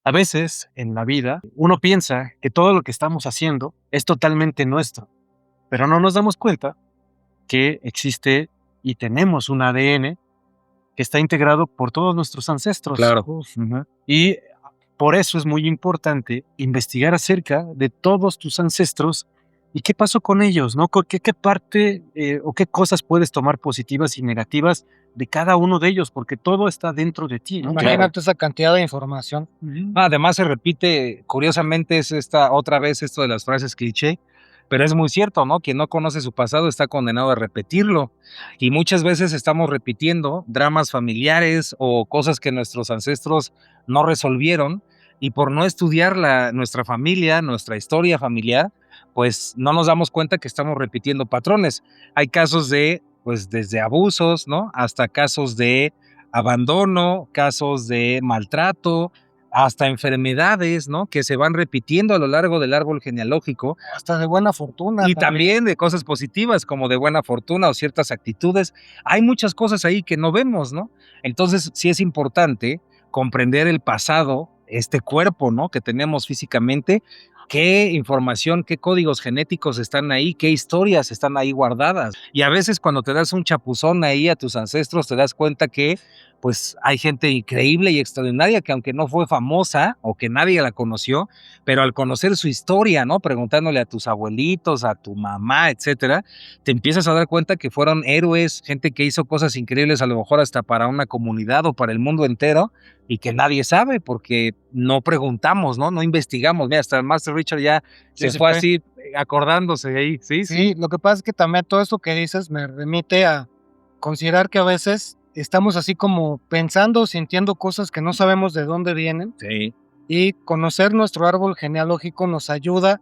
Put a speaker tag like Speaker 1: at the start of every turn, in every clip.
Speaker 1: A veces en la vida uno piensa que todo lo que estamos haciendo es totalmente nuestro, pero no nos damos cuenta que existe y tenemos un ADN que está integrado por todos nuestros ancestros.
Speaker 2: Claro.
Speaker 1: Ujú. Y por eso es muy importante investigar acerca de todos tus ancestros y qué pasó con ellos, ¿no? ¿Qué parte o qué cosas puedes tomar positivas y negativas de cada uno de ellos? Porque todo está dentro de ti, ¿no?
Speaker 3: Imagínate esa cantidad de información.
Speaker 1: Ujú.
Speaker 2: Además se repite, curiosamente es otra vez esto de las frases cliché, pero es muy cierto, ¿no? Quien no conoce su pasado está condenado a repetirlo. Y muchas veces estamos repitiendo dramas familiares o cosas que nuestros ancestros no resolvieron, y por no estudiar nuestra familia, nuestra historia familiar, pues no nos damos cuenta que estamos repitiendo patrones. Hay casos de, pues desde abusos, ¿no? Hasta casos de abandono, casos de maltrato, hasta enfermedades, ¿no? Que se van repitiendo a lo largo del árbol genealógico,
Speaker 3: Hasta de buena fortuna.
Speaker 2: y también de cosas positivas como de buena fortuna o ciertas actitudes. Hay muchas cosas ahí que no vemos, ¿no? Entonces sí es importante comprender el pasado, este cuerpo, ¿no? Que tenemos físicamente, qué información, qué códigos genéticos están ahí, qué historias están ahí guardadas. Y a veces cuando te das un chapuzón ahí a tus ancestros, te das cuenta que pues hay gente increíble y extraordinaria que aunque no fue famosa o que nadie la conoció, pero al conocer su historia, ¿no? Preguntándole a tus abuelitos, a tu mamá, etcétera, te empiezas a dar cuenta que fueron héroes, gente que hizo cosas increíbles, a lo mejor hasta para una comunidad o para el mundo entero, y que nadie sabe porque no preguntamos, ¿no? No investigamos. Mira, hasta el Master Richard ya se fue así acordándose ahí. Sí,
Speaker 3: Sí, lo que pasa es que también todo esto que dices me remite a considerar que a veces estamos así como pensando, sintiendo cosas que no sabemos de dónde vienen,
Speaker 2: Sí,
Speaker 3: y conocer nuestro árbol genealógico nos ayuda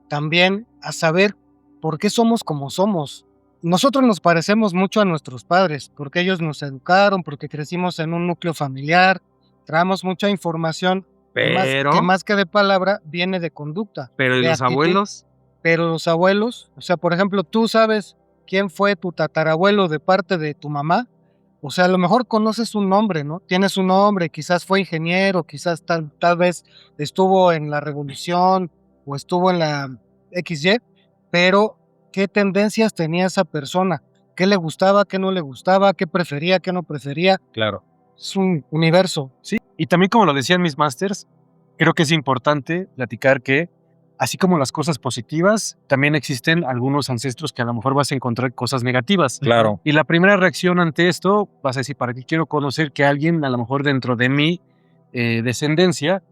Speaker 3: también a saber por qué somos como somos. Nosotros nos parecemos mucho a nuestros padres, porque ellos nos educaron, porque crecimos en un núcleo familiar, traemos mucha información que más que de palabra viene de conducta,
Speaker 2: pero ¿y
Speaker 3: de
Speaker 2: los
Speaker 3: actitud.
Speaker 2: abuelos?
Speaker 3: Pero los abuelos, o sea, por ejemplo, tú sabes quién fue tu tatarabuelo de parte de tu mamá, o sea, a lo mejor conoces un nombre, ¿no? Tienes un nombre, quizás fue ingeniero, quizás tal vez estuvo en la revolución o estuvo en la XY, pero ¿qué tendencias tenía esa persona? ¿Qué le gustaba, qué no le gustaba, qué prefería, qué no prefería?
Speaker 2: Claro.
Speaker 3: Es un universo.
Speaker 1: Sí, y también como lo decían mis masters, creo que es importante platicar que así como las cosas positivas, también existen algunos ancestros que a lo mejor vas a encontrar cosas negativas.
Speaker 2: Claro.
Speaker 1: Y la primera reacción ante esto, vas a decir, ¿para qué quiero conocer que alguien a lo mejor dentro de mi descendencia,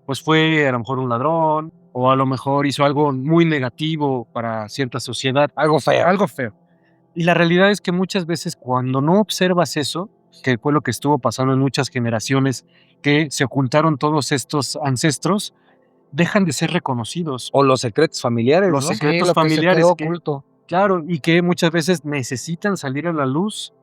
Speaker 1: pues fue a lo mejor un ladrón o a lo mejor hizo algo muy negativo para cierta sociedad?
Speaker 2: Algo feo.
Speaker 1: Algo feo. Y la realidad es que muchas veces cuando no observas eso, que fue lo que estuvo pasando en muchas generaciones, que se ocultaron todos estos ancestros, dejan de ser reconocidos.
Speaker 2: O los secretos familiares,
Speaker 1: Los
Speaker 2: ¿no?
Speaker 1: secretos
Speaker 3: lo que se
Speaker 1: familiares
Speaker 3: quedó
Speaker 1: que,
Speaker 3: oculto.
Speaker 1: claro, y que muchas veces necesitan salir a la luz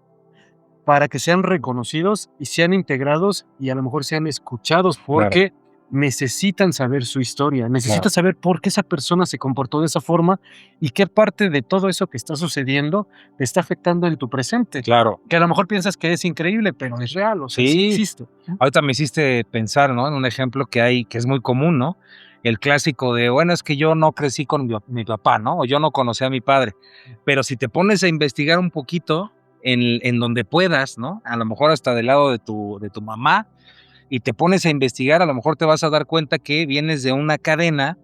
Speaker 1: para que sean reconocidos y sean integrados y a lo mejor sean escuchados porque necesitan saber su historia, necesitan saber por qué esa persona se comportó de esa forma y qué parte de todo eso que está sucediendo te está afectando en tu presente.
Speaker 2: Claro.
Speaker 1: Que a lo mejor piensas que es increíble, pero es real, o sea, sí
Speaker 2: Sí.
Speaker 1: existe.
Speaker 2: Ahorita me hiciste pensar, ¿no? En un ejemplo que hay, que es muy común, ¿no? El clásico de, bueno, es que yo no crecí con mi papá, ¿no? O yo no conocí a mi padre. Pero si te pones a investigar un poquito en donde puedas, ¿no? A lo mejor hasta del lado de tu mamá, y te pones a investigar, a lo mejor te vas a dar cuenta que vienes de una cadena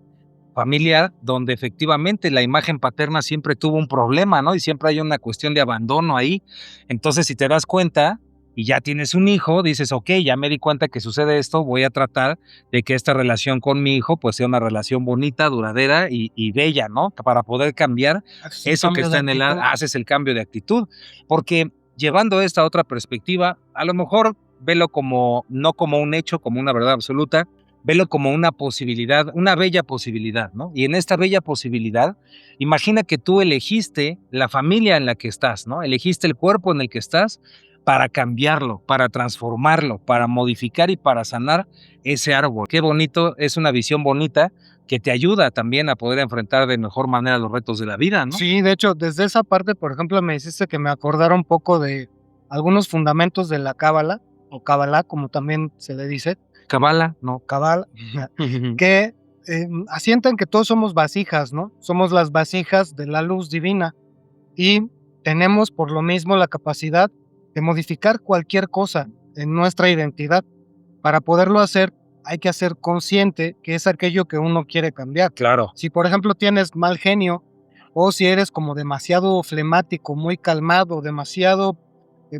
Speaker 2: familiar donde efectivamente la imagen paterna siempre tuvo un problema, ¿no? Y siempre hay una cuestión de abandono ahí. Entonces, si te das cuenta y ya tienes un hijo, dices, ok, ya me di cuenta que sucede esto, voy a tratar de que esta relación con mi hijo pues sea una relación bonita, duradera y bella, ¿no? Para poder cambiar eso que está en el... Haces el cambio de actitud, porque llevando esta otra perspectiva, a lo mejor velo como, no como un hecho, como una verdad absoluta, velo como una posibilidad, una bella posibilidad, ¿no? Y en esta bella posibilidad, imagina que tú elegiste la familia en la que estás, ¿no? Elegiste el cuerpo en el que estás para cambiarlo, para transformarlo, para modificar y para sanar ese árbol. Qué bonito, es una visión bonita que te ayuda también a poder enfrentar de mejor manera los retos de la vida, ¿no?
Speaker 3: Sí, de hecho, desde esa parte, por ejemplo, me hiciste que me acordara un poco de algunos fundamentos de la cábala, o cábala, como también se le dice,
Speaker 2: Cabala, no.
Speaker 3: cabal, que asientan que todos somos vasijas, ¿no? Somos las vasijas de la luz divina y tenemos por lo mismo la capacidad de modificar cualquier cosa en nuestra identidad. Para poderlo hacer, hay que hacer consciente que es aquello que uno quiere cambiar.
Speaker 2: Claro.
Speaker 3: Si, por ejemplo, tienes mal genio o si eres como demasiado flemático, muy calmado, demasiado,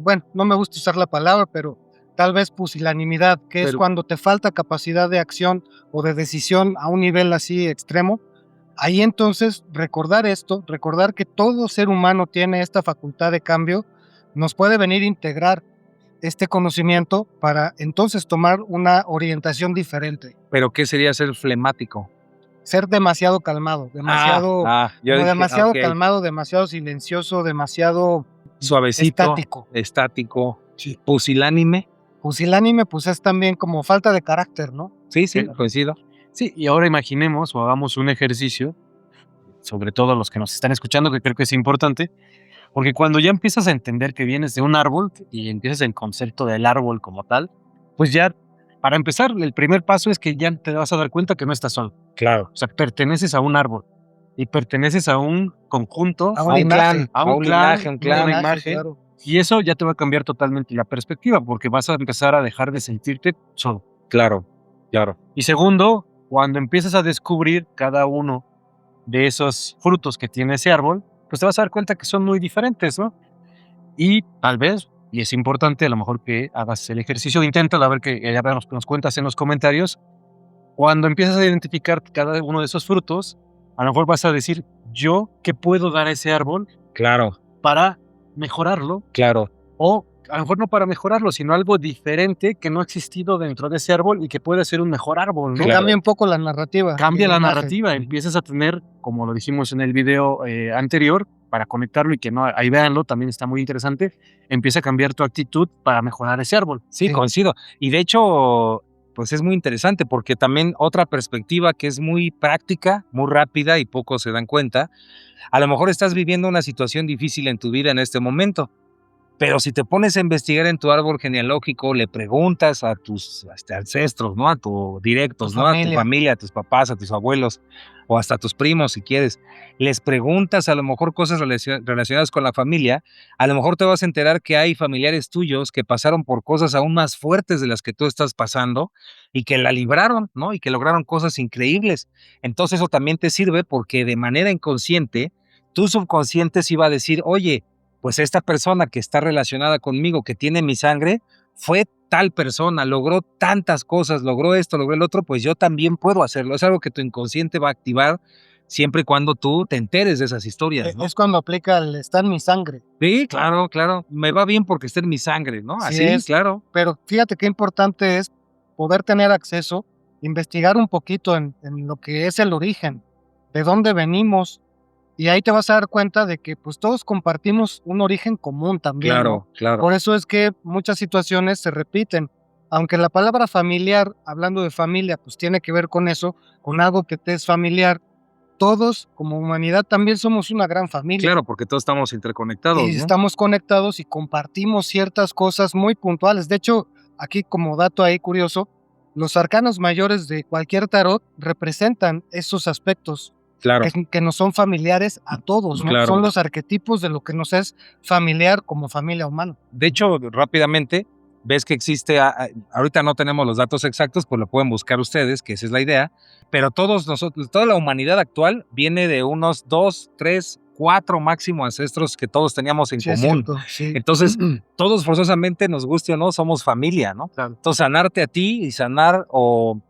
Speaker 3: bueno, no me gusta usar la palabra, pero tal vez pusilanimidad, que es cuando te falta capacidad de acción o de decisión a un nivel así extremo, ahí entonces recordar esto, recordar que todo ser humano tiene esta facultad de cambio, nos puede venir a integrar este conocimiento para entonces tomar una orientación diferente.
Speaker 2: ¿Pero qué sería ser flemático?
Speaker 3: Ser demasiado calmado, demasiado,
Speaker 2: yo dije,
Speaker 3: demasiado
Speaker 2: ok.
Speaker 3: calmado, demasiado silencioso, demasiado
Speaker 2: Suavecito,
Speaker 3: estático.
Speaker 2: Sí. Pusilánime.
Speaker 3: Pusilánime, pues es también como falta de carácter, ¿no?
Speaker 2: Sí, coincido.
Speaker 1: Sí, y ahora imaginemos o hagamos un ejercicio, sobre todo los que nos están escuchando, que creo que es importante, porque cuando ya empiezas a entender que vienes de un árbol y empiezas el concepto del árbol como tal, pues ya, para empezar, el primer paso es que ya te vas a dar cuenta que no estás solo.
Speaker 2: Claro.
Speaker 1: O sea, perteneces a un árbol y perteneces a un conjunto,
Speaker 3: A un
Speaker 2: clan,
Speaker 1: a un
Speaker 2: linaje,
Speaker 1: clan, una imagen.
Speaker 3: claro.
Speaker 1: Y eso ya te va a cambiar totalmente la perspectiva, porque vas a empezar a dejar de sentirte solo.
Speaker 2: Claro.
Speaker 1: Y segundo, cuando empiezas a descubrir cada uno de esos frutos que tiene ese árbol, pues te vas a dar cuenta que son muy diferentes, ¿no? Y tal vez, y es importante a lo mejor que hagas el ejercicio, inténtalo a ver que ya nos cuentas en los comentarios, cuando empiezas a identificar cada uno de esos frutos, a lo mejor vas a decir, yo, ¿qué puedo dar a ese árbol
Speaker 2: Claro.
Speaker 1: para mejorarlo?
Speaker 2: Claro.
Speaker 1: O a lo mejor no para mejorarlo, sino algo diferente que no ha existido dentro de ese árbol y que puede ser un mejor árbol, ¿no?
Speaker 3: Que cambia un poco la narrativa.
Speaker 1: Cambia
Speaker 3: el
Speaker 1: la
Speaker 3: imagen.
Speaker 1: narrativa, empiezas a tener, como lo dijimos en el video anterior, para conectarlo y que no, ahí véanlo, también está muy interesante, empieza a cambiar tu actitud para mejorar ese árbol.
Speaker 2: Sí, coincido. Y de hecho, pues es muy interesante porque también otra perspectiva que es muy práctica, muy rápida y pocos se dan cuenta, a lo mejor estás viviendo una situación difícil en tu vida en este momento, pero si te pones a investigar en tu árbol genealógico, le preguntas a tus ancestros, ¿no? A tus directos, ¿no? A tu familia, a tus papás, a tus abuelos o hasta a tus primos si quieres. Les preguntas a lo mejor cosas relacionadas con la familia, a lo mejor te vas a enterar que hay familiares tuyos que pasaron por cosas aún más fuertes de las que tú estás pasando y que la libraron, ¿no? Y que lograron cosas increíbles. Entonces eso también te sirve porque de manera inconsciente, tu subconsciente sí va a decir, oye, pues esta persona que está relacionada conmigo, que tiene mi sangre, fue tal persona, logró tantas cosas, logró esto, logró el otro, pues yo también puedo hacerlo. Es algo que tu inconsciente va a activar siempre y cuando tú te enteres de esas historias, ¿no?
Speaker 3: Es cuando aplica el está en mi sangre.
Speaker 2: Sí, claro. Me va bien porque está en mi sangre, ¿no?
Speaker 3: Sí
Speaker 2: Así,
Speaker 3: es.
Speaker 2: claro.
Speaker 3: Pero fíjate qué importante es poder tener acceso, investigar un poquito en lo que es el origen, de dónde venimos, y ahí te vas a dar cuenta de que pues todos compartimos un origen común también, ¿no?
Speaker 2: Claro.
Speaker 3: Por eso es que muchas situaciones se repiten. Aunque la palabra familiar, hablando de familia, pues tiene que ver con eso, con algo que te es familiar, todos como humanidad también somos una gran familia.
Speaker 2: Claro, porque todos estamos interconectados,
Speaker 3: Y
Speaker 2: ¿no?
Speaker 3: estamos conectados y compartimos ciertas cosas muy puntuales. De hecho, aquí como dato ahí curioso, los arcanos mayores de cualquier tarot representan esos aspectos
Speaker 2: Claro.
Speaker 3: que nos son familiares a todos, ¿no?
Speaker 2: Claro.
Speaker 3: Son los arquetipos de lo que nos es familiar como familia humana.
Speaker 2: De hecho, rápidamente, ves que existe, ahorita no tenemos los datos exactos, pues lo pueden buscar ustedes, que esa es la idea, pero todos nosotros, toda la humanidad actual viene de unos 2, 3, 4 máximo ancestros que todos teníamos en
Speaker 3: Sí, es
Speaker 2: común.
Speaker 3: cierto, sí.
Speaker 2: Entonces, todos forzosamente, nos guste o no, somos familia, ¿no?
Speaker 1: Claro.
Speaker 2: Entonces, sanarte a ti y sanar, o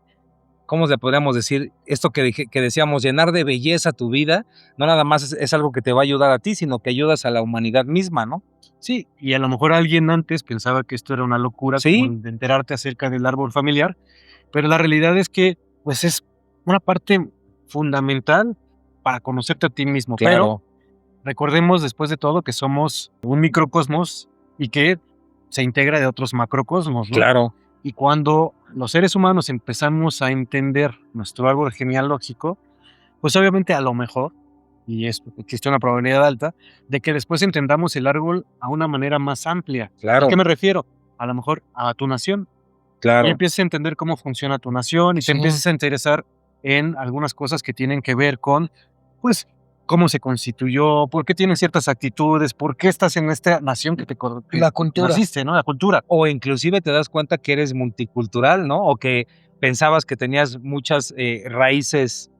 Speaker 2: ¿cómo le podríamos decir? Esto que decíamos, llenar de belleza tu vida, no nada más es algo que te va a ayudar a ti, sino que ayudas a la humanidad misma, ¿no?
Speaker 1: Sí, y a lo mejor alguien antes pensaba que esto era una locura,
Speaker 2: Sí.
Speaker 1: como de enterarte acerca del árbol familiar, pero la realidad es que pues es una parte fundamental para conocerte a ti mismo. Pero recordemos después de todo que somos un microcosmos y que se integra de otros macrocosmos, ¿no?
Speaker 2: Claro.
Speaker 1: Y cuando los seres humanos empezamos a entender nuestro árbol genealógico, pues obviamente a lo mejor, y existe una probabilidad alta, de que después entendamos el árbol a una manera más amplia.
Speaker 2: Claro.
Speaker 1: ¿A qué me refiero? A lo mejor a tu nación.
Speaker 2: Claro.
Speaker 1: Y empiezas a entender cómo funciona tu nación y te
Speaker 3: Sí.
Speaker 1: empiezas a interesar en algunas cosas que tienen que ver con, pues, cómo se constituyó, por qué tienes ciertas actitudes, por qué estás en esta nación que
Speaker 3: La cultura.
Speaker 1: naciste, ¿no? La cultura.
Speaker 2: O inclusive te das cuenta que eres multicultural, ¿no? O que pensabas que tenías muchas raíces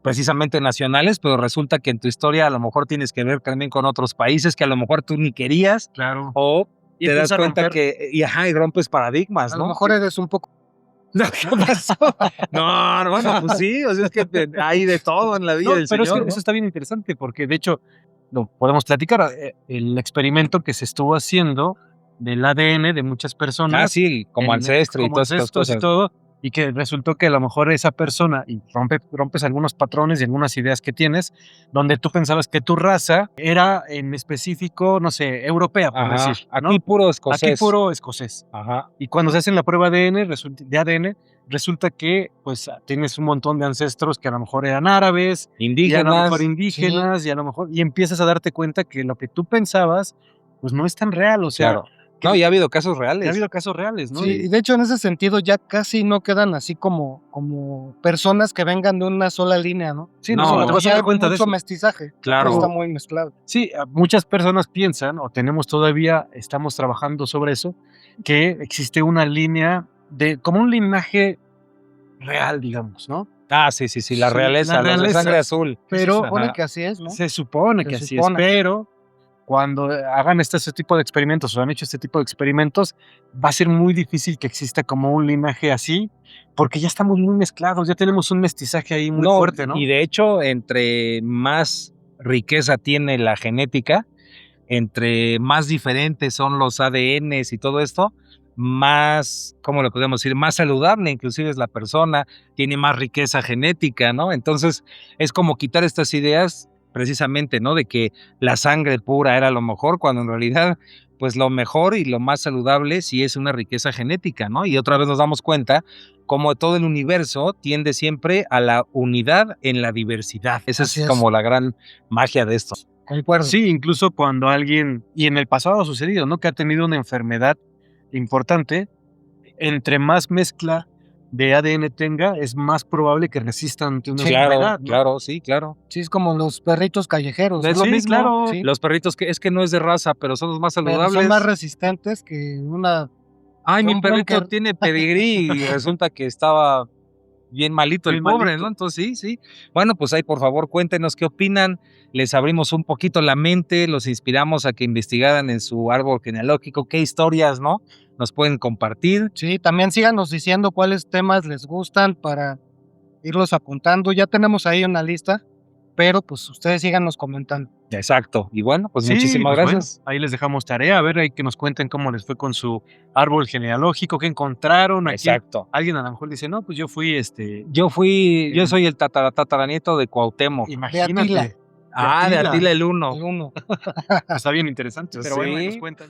Speaker 2: precisamente nacionales, pero resulta que en tu historia a lo mejor tienes que ver también con otros países que a lo mejor tú ni querías,
Speaker 1: Claro.
Speaker 2: o
Speaker 1: Y
Speaker 2: te das
Speaker 1: empiezas a
Speaker 2: cuenta
Speaker 1: romper.
Speaker 2: que, y rompes paradigmas,
Speaker 3: A
Speaker 2: ¿no?
Speaker 3: lo mejor eres un poco.
Speaker 2: No, ¿qué pasó? No, bueno, pues sí, o sea, es que hay de todo en la vida
Speaker 1: No,
Speaker 2: del
Speaker 1: pero es
Speaker 2: Señor,
Speaker 1: que
Speaker 2: ¿no?
Speaker 1: eso está bien interesante porque de hecho lo podemos platicar. El experimento que se estuvo haciendo del ADN de muchas
Speaker 2: Ah,
Speaker 1: personas,
Speaker 2: sí, como ancestro y
Speaker 1: como
Speaker 2: todas estas
Speaker 1: ancestros y
Speaker 2: cosas.
Speaker 1: todo, y que resultó que a lo mejor esa persona, y rompes algunos patrones y algunas ideas que tienes, donde tú pensabas que tu raza era en específico, no sé, europea, por
Speaker 2: Ajá,
Speaker 1: decir, ¿no?
Speaker 2: aquí puro
Speaker 1: Aquí
Speaker 2: escocés.
Speaker 1: puro escocés.
Speaker 2: Ajá,
Speaker 1: Y cuando se hacen la prueba de ADN, resulta que pues tienes un montón de ancestros que a lo mejor eran árabes, y a lo mejor
Speaker 2: indígenas,
Speaker 1: indígenas, y a lo mejor, y empiezas a darte cuenta que lo que tú pensabas, pues no es tan real, o sea,
Speaker 2: claro.
Speaker 1: que
Speaker 2: No, ya ha habido casos
Speaker 1: ha
Speaker 2: reales.
Speaker 1: habido casos reales, ¿no?
Speaker 3: Sí, y de hecho en ese sentido ya casi no quedan así como personas que vengan de una sola línea, ¿no?
Speaker 1: Sí,
Speaker 2: No,
Speaker 1: no te vas a
Speaker 3: Ya
Speaker 1: dar
Speaker 3: hay
Speaker 1: cuenta de
Speaker 3: mucho
Speaker 1: eso.
Speaker 3: mestizaje.
Speaker 2: Claro.
Speaker 3: Está muy mezclado.
Speaker 1: Sí, muchas personas piensan, o tenemos todavía, estamos trabajando sobre eso, que existe una línea como un linaje real, digamos, ¿no?
Speaker 2: Ah, sí, sí, sí, la
Speaker 1: Sí,
Speaker 2: realeza,
Speaker 1: la
Speaker 2: los de
Speaker 1: realeza.
Speaker 2: sangre azul.
Speaker 1: Pero
Speaker 3: Se supone
Speaker 2: Ajá.
Speaker 3: que así es, ¿no?
Speaker 1: se supone
Speaker 3: Se
Speaker 1: que así
Speaker 3: supone.
Speaker 1: es, pero cuando hagan este tipo de experimentos o han hecho este tipo de experimentos, va a ser muy difícil que exista como un linaje así, porque ya estamos muy mezclados, ya tenemos un mestizaje ahí muy fuerte, ¿no?
Speaker 2: Y de hecho, entre más riqueza tiene la genética, entre más diferentes son los ADNs y todo esto, más, ¿cómo le podemos decir? Más saludable inclusive es la persona, tiene más riqueza genética, ¿no? Entonces, es como quitar estas ideas precisamente, ¿no? De que la sangre pura era lo mejor, cuando en realidad, pues lo mejor y lo más saludable sí es una riqueza genética, ¿no? Y otra vez nos damos cuenta como todo el universo tiende siempre a la unidad en la diversidad. Esa
Speaker 3: Así
Speaker 2: es
Speaker 3: es.
Speaker 2: como la gran magia de esto.
Speaker 3: Concuerdo.
Speaker 1: Sí, incluso cuando alguien, y en el pasado ha sucedido, ¿no? Que ha tenido una enfermedad importante, entre más mezcla de ADN tenga, es más probable que resista ante una
Speaker 2: Claro,
Speaker 1: enfermedad, ¿no?
Speaker 2: claro, sí, claro.
Speaker 3: Sí, es como los perritos callejeros.
Speaker 1: Es lo
Speaker 2: Sí,
Speaker 1: mismo.
Speaker 2: claro.
Speaker 3: Sí.
Speaker 2: Los perritos que es que no es de raza, pero son los más
Speaker 3: Pero
Speaker 2: saludables.
Speaker 3: son más resistentes que una.
Speaker 2: Ay, mi
Speaker 3: un
Speaker 2: perrito
Speaker 3: búnker.
Speaker 2: tiene pedigrí y resulta que estaba bien malito el
Speaker 1: Bien
Speaker 2: pobre,
Speaker 1: malito.
Speaker 2: ¿no? Entonces sí, sí. Bueno, pues ahí por favor cuéntenos qué opinan. Les abrimos un poquito la mente, los inspiramos a que investigaran en su árbol genealógico qué historias, ¿no? Nos pueden compartir.
Speaker 3: Sí, también síganos diciendo cuáles temas les gustan para irlos apuntando. Ya tenemos ahí una lista, pero pues ustedes síganos comentando.
Speaker 2: Exacto. Y bueno, pues
Speaker 1: Sí,
Speaker 2: muchísimas
Speaker 1: pues
Speaker 2: gracias.
Speaker 1: bueno, ahí les dejamos tarea, a ver, ahí que nos cuenten cómo les fue con su árbol genealógico, qué encontraron. Aquí
Speaker 2: Exacto.
Speaker 1: alguien a lo mejor dice, no, pues yo fui
Speaker 2: Yo soy el tataranieto de Cuauhtémoc.
Speaker 1: imagínate.
Speaker 3: Atila.
Speaker 2: Ah, de Atila el Uno.
Speaker 3: El uno.
Speaker 1: Está bien interesante, pero bueno, ahí nos
Speaker 2: Sí.
Speaker 1: cuentan.